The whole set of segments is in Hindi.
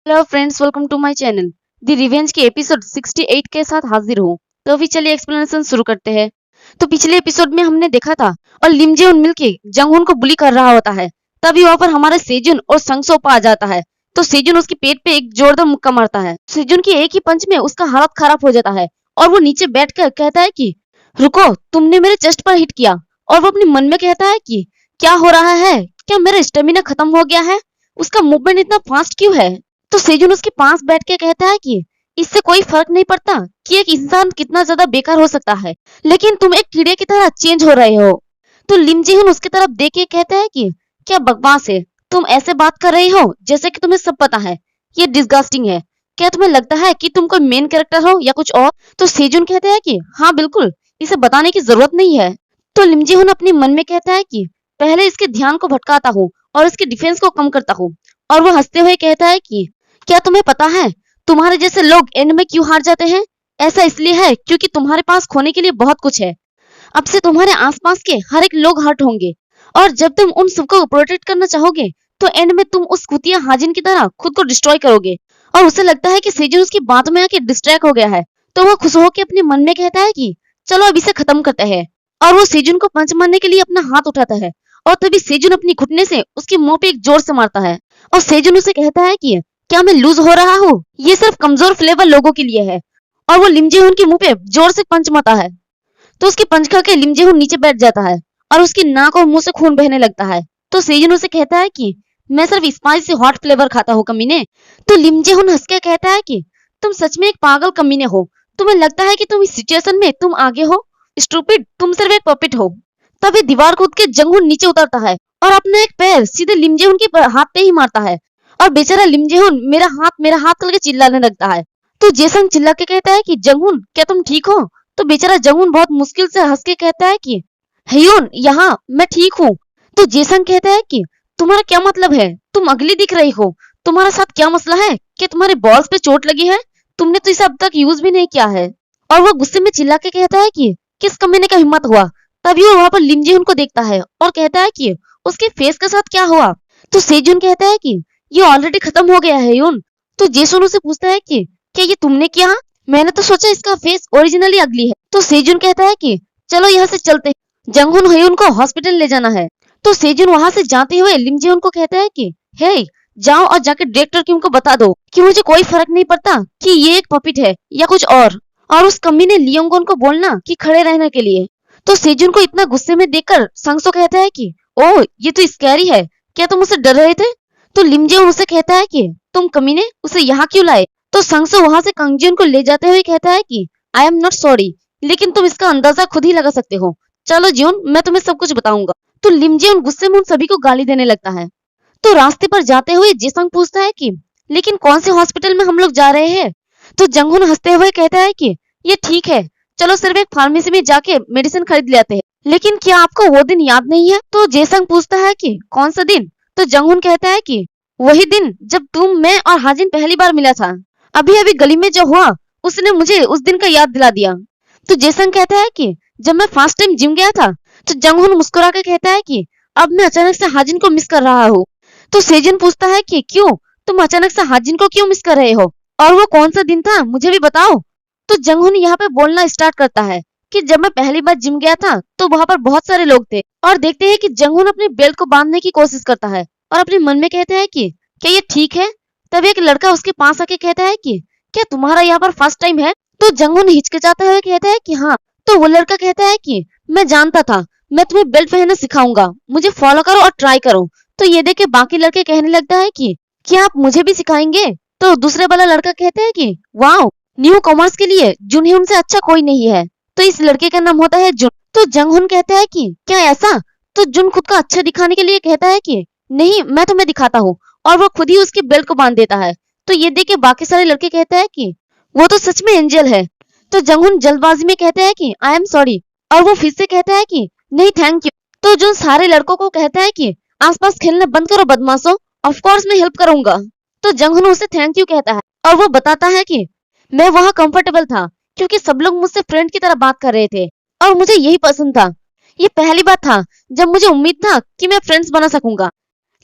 Hello friends, welcome to my channel. The revenge के एपिसोड 68 के साथ हाजिर हूँ। तो अभी चलिए एक्सप्लेनेशन शुरू करते हैं। तो पिछले एपिसोड में हमने देखा था और लिम जेउन मिलके जंगहुन को बुली कर रहा होता है। तभी वहां पर हमारे सेजुन और संगसोपा आ जाता है। तो सेजुन उसके पेट पे एक जोरदार मुक्का मारता है। सेजुन की एक ही पंच में उसका हालत खराब हो जाता है और वो नीचे बैठकर कहता है कि रुको, तुमने मेरे चेस्ट पर हिट किया। और वो अपने मन में कहता है कि क्या हो रहा है, क्या मेरा स्टेमिना खत्म हो गया है, उसका मूवमेंट इतना फास्ट क्यों है। तो सेजुन उसके पास बैठ के कहता है कि इससे कोई फर्क नहीं पड़ता कि एक इंसान कितना ज्यादा बेकार हो सकता है, लेकिन तुम एक कीड़े की तरह चेंज हो रहे हो। तो लिम जेहुन उसकी तरफ देख के कहता है कि क्या बकवास है, तुम ऐसे बात कर रही हो जैसे कि तुम्हें सब पता है। ये डिस्गस्टिंग है। क्या तुम्हें लगता है कि तुम कोई मेन कैरेक्टर हो या कुछ और। तो सेजुन कहता है कि हाँ बिल्कुल, इसे बताने की जरूरत नहीं है। तो लिम जेहुन अपने मन में कहता है कि पहले इसके ध्यान को भटकाता हूँ और इसके डिफेंस को कम करता हूँ। और वो हंसते हुए कहता है कि क्या तुम्हें पता है तुम्हारे जैसे लोग एंड में क्यों हार जाते हैं। ऐसा इसलिए है क्योंकि तुम्हारे पास खोने के लिए बहुत कुछ है। अब से तुम्हारे आसपास के हर एक लोग हर्ट होंगे और जब तुम उन सबको प्रोटेक्ट करना चाहोगे तो एंड में तुम उस कुतिया हाजिन की तरह खुद को डिस्ट्रॉय करोगे। और उसे लगता है कि सेजन उसकी बातों में आके डिस्ट्रैक्ट हो गया है। तो वो खुश होकर अपने मन में कहता है कि चलो अब इसे खत्म करते हैं। और वो सेजुन को पंच मारने के लिए अपना हाथ उठाता है और तभी सेजुन अपनी घुटने से उसके मुंह पे एक जोर से मारता है। और सेजुन उसे कहता है कि क्या मैं लूज हो रहा हूँ, ये सिर्फ कमजोर फ्लेवर लोगों के लिए है। और वो लिम जेहुन के मुंह पे जोर से पंच मारता है। तो उसकी पंच खा के लिम जेहुन नीचे बैठ जाता है और उसकी नाक और मुंह से खून बहने लगता है। तो सेजुन उसे कहता है कि मैं सिर्फ स्पाइसी हॉट फ्लेवर खाता हूँ कमीने। तो लिम जेहुन हंस के कहता है कि तुम सच में एक पागल कमीने हो। तुम्हें लगता है कि तुम इस सिचुएशन में तुम आगे हो। स्टूपिड, तुम सिर्फ एक पपेट हो। तभी दीवार कूद के जंगहुन नीचे उतरता है और अपना एक पैर सीधे लिम जेहुन के हाथ पे ही मारता है। और बेचारा लिम जेहुन मेरा हाथ करके चिल्लाने लगता है। तो जेसन चिल्ला के कहता है कि जंगहुन क्या तुम ठीक हो। तो बेचारा जंगहुन बहुत मुश्किल से हंस के कहता है कि हयुन यहाँ मैं ठीक हूँ। तो जेसन कहता है कि तुम्हारा क्या मतलब है, तुम अगली दिख रही हो, तुम्हारे साथ क्या मसला है, क्या तुम्हारे बॉल्स पे चोट लगी है, तुमने तो इसे अब तक यूज भी नहीं किया है। और वो गुस्से में चिल्ला के कहता है कि किस कमीने का हिम्मत हुआ। तभी वो वहां पर लिम जेहुन को देखता है और कहता है कि उसके फेस के साथ क्या हुआ। तो सेजुन कहता है कि ये ऑलरेडी खत्म हो गया है यून। तो जेसन उसे पूछता है कि क्या ये तुमने किया, मैंने तो सोचा इसका फेस ओरिजिनली अगली है। तो सेजुन कहता है कि चलो यहाँ से चलते हैं, जंगहुन हयुन को हॉस्पिटल ले जाना है। तो सेजुन वहां से जाते हुए लिम जेहुन को कहता है कि हे, जाओ और जाके डायरेक्टर किम को बता दो कि मुझे कोई फर्क नहीं पड़ता कि ये एक पपिट है या कुछ और उस कमी ने लियोंगोन को बोलना कि खड़े रहने के लिए। तो सेजुन को इतना गुस्से में देखकर संगसो कहता है कि ओह ये तो स्कैरी है, क्या तुम उससे डर रहे थे। तो लिम जेहुन उसे कहता है कि तुम कमीने उसे यहाँ क्यों लाए। तो संगसो वहां से कंगजियन को ले जाते हुए कहता है कि आई एम नॉट सॉरी, लेकिन तुम इसका अंदाजा खुद ही लगा सकते हो। चलो जियोन, मैं तुम्हें सब कुछ बताऊंगा। तो लिम जेहुन गुस्से में उन सभी को गाली देने लगता है। तो रास्ते पर जाते हुए जेसंग पूछता है कि लेकिन कौन से हॉस्पिटल में हम लोग जा रहे हैं। तो जंगहुन हंसते हुए कहता है कि ये ठीक है, चलो सिर्फ एक फार्मेसी में जाके मेडिसिन खरीद ले आते हैं। लेकिन क्या आपको वो दिन याद नहीं है। तो जेसंग पूछता है कि कौन सा दिन। तो जंगहुन कहता है कि वही दिन जब तुम, मैं और हाजिन पहली बार मिला था। अभी अभी गली में जो हुआ उसने मुझे उस दिन का याद दिला दिया। तो जेसंग कहता है कि जब मैं फर्स्ट टाइम जिम गया था। तो जंगहुन मुस्कुरा के कहता है कि अब मैं अचानक से हाजिन को मिस कर रहा हूँ। तो सेजुन पूछता है कि क्यों, तुम अचानक से हाजिन को क्यों मिस कर रहे हो और वो कौन सा दिन था मुझे भी बताओ। तो जंगहुन यहाँ पे बोलना स्टार्ट करता है कि जब मैं पहली बार जिम गया था तो वहां पर बहुत सारे लोग थे। और देखते हैं कि जंगहुन अपने बेल्ट को बांधने की कोशिश करता है और अपने मन में कहता है कि क्या ये ठीक है। तभी एक लड़का उसके पास आके कहता है कि क्या तुम्हारा यहाँ पर फर्स्ट टाइम है। तो जंगहुन हिचकिचाते हुए कहता है कि हाँ। तो वो लड़का कहता है कि मैं जानता था, मैं तुम्हें बेल्ट पहनना सिखाऊंगा, मुझे फॉलो करो और ट्राई करो। तो ये देख के बाकी लड़के कहने लगता है कि क्या आप मुझे भी सिखाएंगे। तो दूसरे वाला लड़का कहता है कि वाओ, न्यू कॉमर्स के लिए जुनह्युन से अच्छा कोई नहीं है। तो इस लड़के का नाम होता है जुन। तो जंगहुन कहता है कि क्या ऐसा। तो जुन खुद को अच्छा दिखाने के लिए कहता है कि नहीं, मैं तुम्हें दिखाता हूँ। और वो खुद ही उसके बेल्ट को बांध देता है। तो ये देख के बाकी सारे लड़के कहते हैं कि वो तो सच में एंजल है। तो जंगहुन जल्दबाजी में कहता है कि आई एम सॉरी। और वो फिर से कहता है कि नहीं थैंक यू। तो जुन सारे लड़कों को कहता है कि आसपास खेलना बंद करो बदमाशों, ऑफ कोर्स मैं हेल्प करूंगा। तो जंगहुन उसे थैंक यू कहता है और वो बताता है कि मैं वहां कंफर्टेबल था क्योंकि सब लोग मुझसे फ्रेंड की तरह बात कर रहे थे और मुझे यही पसंद था। ये पहली बार था जब मुझे उम्मीद था कि मैं फ्रेंड्स बना सकूंगा,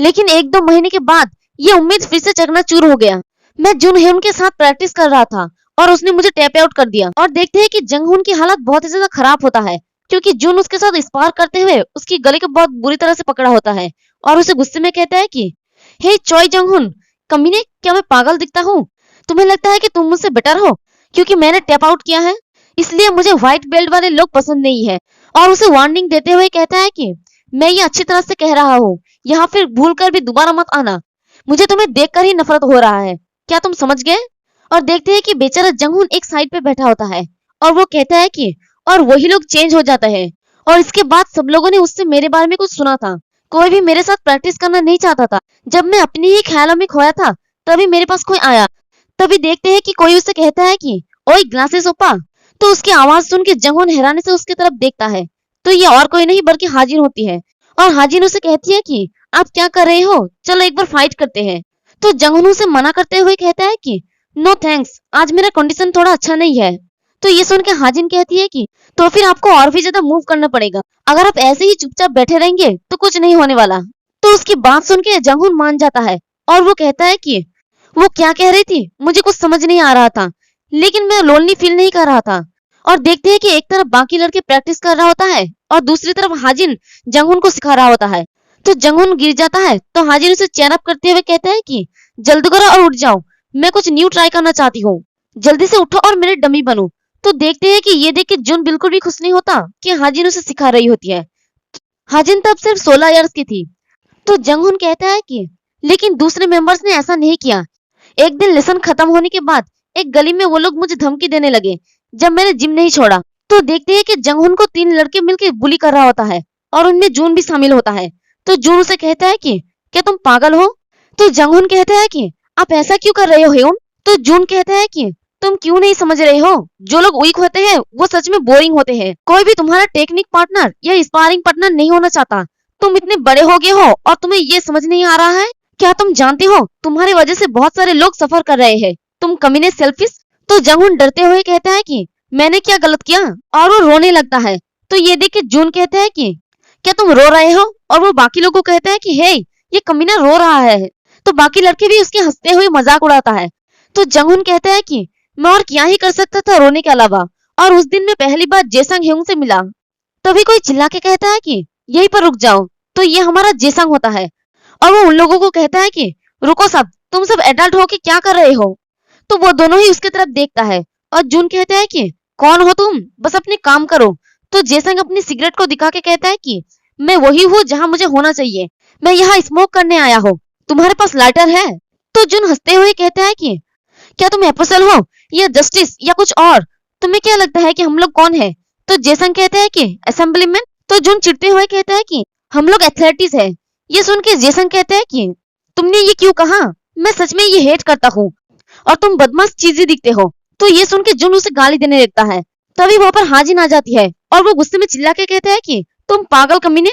लेकिन 1-2 महीने के बाद ये उम्मीद फिर से चकनाचूर हो गया। मैं जुनहोन के साथ प्रैक्टिस कर रहा था और उसने मुझे टैप आउट कर दिया। और देखते हैं कि जंगहोन की हालत बहुत ही ज्यादा खराब होता है क्योंकि जुन उसके साथ स्पार करते हुए उसकी गले को बहुत बुरी तरह से पकड़ा होता है और उसे गुस्से में कहता है कि हे चोई जंगहोन, कमीने, क्या मैं पागल दिखता हूँ? तुम्हें लगता है कि तुम मुझसे बेटर हो क्योंकि मैंने टैप आउट किया है, इसलिए मुझे व्हाइट बेल्ट वाले लोग पसंद नहीं है। और उसे वार्निंग देते हुए कहता है कि मैं ये अच्छी तरह से कह रहा हूँ, यहाँ फिर भूल कर भी दोबारा मत आना, मुझे तुम्हें देखकर ही नफरत हो रहा है, क्या तुम समझ गए? और देखते हैं कि बेचारा जंगहुन एक साइड पे बैठा होता है और वो कहता है कि और वही लोग चेंज हो जाता है। और इसके बाद सब लोगों ने उससे मेरे बारे में कुछ सुना था, कोई भी मेरे साथ प्रैक्टिस करना नहीं चाहता था। जब मैं अपनी ही ख्यालों में खोया था तभी मेरे पास कोई आया। तभी देखते हैं कि कोई उससे कहता है कि ओए ग्लासेस ओपा। तो उसकी आवाज सुन के जंगहुन हैरानी से उसकी तरफ देखता है तो ये और कोई नहीं बल्कि हाजिन होती है। और हाजिन उसे कहती है कि आप क्या कर रहे हो, चलो एक बार फाइट करते हैं। तो जंगहुन उसे मना करते हुए कहता है कि नो थैंक्स, आज मेरा कंडीशन थोड़ा अच्छा नहीं है। तो ये सुन के हाजिन कहती है कि तो फिर आपको और भी ज्यादा मूव करना पड़ेगा, अगर आप ऐसे ही चुपचाप बैठे रहेंगे तो कुछ नहीं होने वाला। तो उसकी बात सुन के जंगहुन मान जाता है और वो कहता है कि वो क्या कह रही थी मुझे कुछ समझ नहीं आ रहा था, लेकिन मैं लोनली फील नहीं कर रहा था। और देखते हैं कि एक तरफ बाकी लड़के प्रैक्टिस कर रहा होता है और दूसरी तरफ हाजिन जंगहुन को सिखा रहा होता है। तो जंगहुन गिर जाता है तो हाजिन उसे चैन अप करते हुए कहता है कि जल्दी करो और उठ जाओ, मैं कुछ न्यू ट्राई करना चाहती हूँ, जल्दी से उठो और मेरे डमी बनो। तो देखते हैं कि ये देख के जुन बिल्कुल भी खुश नहीं होता कि हाजिन उसे सिखा रही होती है। हाजिन तब सिर्फ 16 इयर्स की थी। तो जंगहुन कहता है कि लेकिन दूसरे मेंबर्स ने ऐसा नहीं किया। एक दिन लेसन खत्म होने के बाद एक गली में वो लोग मुझे धमकी देने लगे जब मैंने जिम नहीं छोड़ा। तो देखते हैं कि जंगहुन को 3 लड़के मिलकर बुली कर रहा होता है और उनमें जून भी शामिल होता है। तो जून उसे कहता है कि क्या तुम पागल हो? तो जंगहुन कहता है कि आप ऐसा क्यों कर रहे हो हेउन? तो जून कहता है कि तुम क्यों नहीं समझ रहे हो, जो लोग वीक होते हैं वो सच में बोरिंग होते हैं, कोई भी तुम्हारा टेक्निक पार्टनर या स्पारिंग पार्टनर नहीं होना चाहता। तुम इतने बड़े हो गए हो और तुम्हें ये समझ नहीं आ रहा है? क्या तुम जानते हो तुम्हारी वजह से बहुत सारे लोग सफर कर रहे हैं, तुम कमीने सेल्फिश। तो जंगहुन डरते हुए कहता है कि मैंने क्या गलत किया, और वो रोने लगता है। तो ये देख के जून कहता है कि क्या तुम रो रहे हो? और वो बाकी लोगों को कहता है कि हे, ये कमीना रो रहा है। तो बाकी लड़के भी उसके हंसते हुए मजाक उड़ाता है। तो जंगहुन कहता है कि मैं और क्या ही कर सकता था रोने के अलावा, और उस दिन मैं पहली बार जेसंग हेउंग से मिला। तभी कोई चिल्ला के कहता है कि यहीं पर रुक जाओ। तो ये हमारा जेसंग होता है और वो उन लोगों को कहता है कि रुको सब, तुम सब एडल्ट हो के क्या कर रहे हो? तो वो दोनों ही उसकी तरफ देखता है और जून कहता है कि कौन हो तुम, बस अपने काम करो। तो जेसंग अपनी सिगरेट को दिखा के कहता है कि मैं वही हूँ जहाँ मुझे होना चाहिए, मैं यहाँ स्मोक करने आया हूँ, तुम्हारे पास लाइटर है? तो जून हंसते हुए कहता है कि क्या तुम एपोसल हो या जस्टिस या कुछ और, तुम्हें क्या लगता है कि हम लोग कौन है? तो जेसंग कहता है कि असेंबलीमैन। तो जून चिढ़ते हुए कहता है कि हम लोग एथलेटिक्स है। ये सुन के जेसंग कहता है कि तुमने ये क्यों कहा, मैं सच में ये हेट करता हूँ और तुम बदमाश चीजें दिखते हो। तो ये सुन के जून उसे गाली देने लगता है। तभी वहां पर हाजिन आ जाती है और वो गुस्से में चिल्ला के कहता है कि तुम पागल कमीने।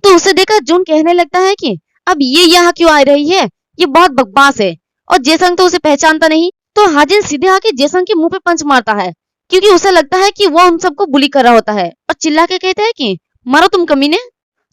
तो उसे देखकर जून कहने लगता है कि अब ये यहाँ क्यों आ रही है, ये बहुत बकवास है। और जेसंग तो उसे पहचानता नहीं। तो हाजिन सीधे आके जेसंग के मुंह पे पंच मारता है क्योंकि उसे लगता है कि वो उन सबको बुली कर रहा होता है, और चिल्ला के कहता है कि मारो तुम कमीने।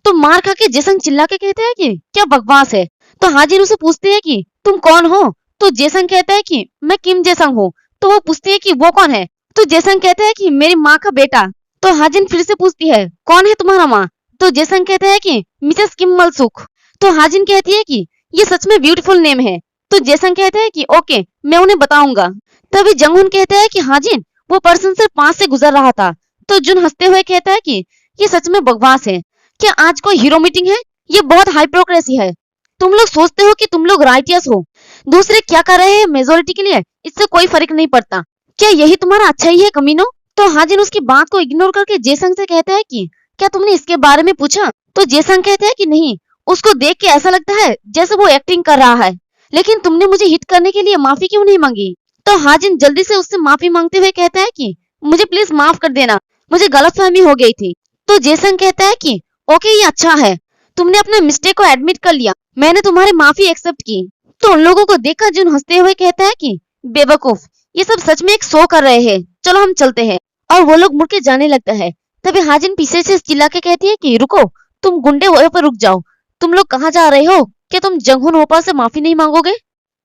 तो मार खा के जेसंग चिल्ला के कहता है कि क्या बकवास है। तो हाजिन उसे पूछते है कि तुम कौन हो? तो जेसंग कहता है कि मैं किम जेसंग हूँ। तो वो पूछती है कि वो कौन है? तो जेसंग कहता है कि मेरी माँ का बेटा। तो हाजिन फिर से पूछती है कौन है तुम्हारा माँ? तो जेसंग कहता है कि मिसेस किम मलसुख। तो हाजिन कहती है कि ये सच में ब्यूटीफुल नेम है। तो जेसंग कहता है कि ओके, मैं उन्हें बताऊंगा। तभी जंगहुन कहता है कि हाजिन, वो पर्सन सिर्फ 5 से गुजर रहा था। तो जुन हंसते हुए कहता है कि ये सच में बकवास है, क्या आज कोई हीरो मीटिंग है? ये बहुत हाइपोक्रेसी है। तुम लोग सोचते हो कि तुम लोग राइटियस हो, दूसरे क्या कर रहे हैं मेजोरिटी के लिए इससे कोई फर्क नहीं पड़ता, क्या यही तुम्हारा अच्छा ही है कमीनो? तो हाजिन उसकी बात को इग्नोर करके जेसंग से कहता है कि क्या तुमने इसके बारे में पूछा? तो जेसंग कहता है कि नहीं, उसको देख के ऐसा लगता है जैसे वो एक्टिंग कर रहा है, लेकिन तुमने मुझे हिट करने के लिए माफी क्यों नहीं मांगी? तो हाजिन जल्दी से उससे माफी मांगते हुए कहता है कि मुझे प्लीज माफ कर देना, मुझे गलतफहमी हो गई थी। तो जेसंग कहता है कि ओके, ये अच्छा है, तुमने अपने मिस्टेक को एडमिट कर लिया, मैंने तुम्हारी माफी एक्सेप्ट की। तो उन लोगों को देखकर जुन हंसते हुए कहता है कि बेवकूफ, ये सब सच में एक शो कर रहे हैं, चलो हम चलते हैं। और वो लोग मुड़ के जाने लगता है। तभी हाजिन पीछे से चिल्ला के कहती है कि रुको, तुम गुंडे वहीं पर रुक जाओ, तुम लोग कहाँ जा रहे हो? क्या तुम जंगहुन ओपा से माफी नहीं मांगोगे?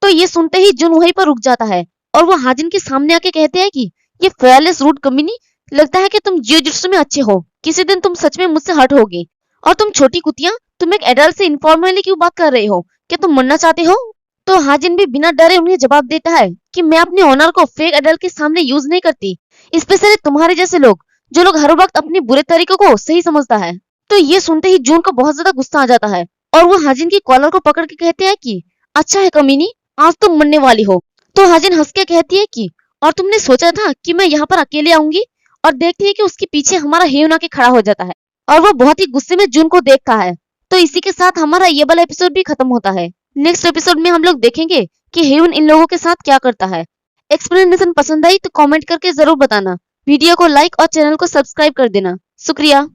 तो ये सुनते ही जून वहीं पर रुक जाता है और वो हाजिन के सामने आके कहते हैं कि ये फेयरलेस रूट कमीनी, लगता है कि तुम जियोजित्सु में अच्छे हो, किसी दिन तुम सच में मुझसे हट होगी। और तुम छोटी कुतिया, तुम एक एडल्ट से इनफॉर्मली क्यों बात कर रहे हो? क्या तुम मरना चाहते हो? तो हाजिन भी बिना डरे उन्हें जवाब देता है कि मैं अपने ऑनर को फेक एडल्ट के सामने यूज नहीं करती, स्पेशली तुम्हारे जैसे लोग, जो लोग हर वक्त अपने बुरे तरीकों को सही समझता है। तो ये सुनते ही जून को बहुत ज्यादा गुस्सा आ जाता है और वो हाजिन की कॉलर को पकड़ के कहते हैं कि अच्छा है कमीनी, आज तुम मरने वाली हो। तो हाजिन हंस के कहती है कि और तुमने सोचा था कि मैं यहाँ पर अकेले आऊंगी? और देखती है कि उसके पीछे हमारा हेयुन आके खड़ा हो जाता है और वो बहुत ही गुस्से में जून को देखता है। तो इसी के साथ हमारा ये वाला एपिसोड भी खत्म होता है। नेक्स्ट एपिसोड में हम लोग देखेंगे कि हेयुन इन लोगों के साथ क्या करता है। एक्सप्लेनेशन पसंद आई तो कमेंट करके जरूर बताना। वीडियो को लाइक और चैनल को सब्सक्राइब कर देना। शुक्रिया।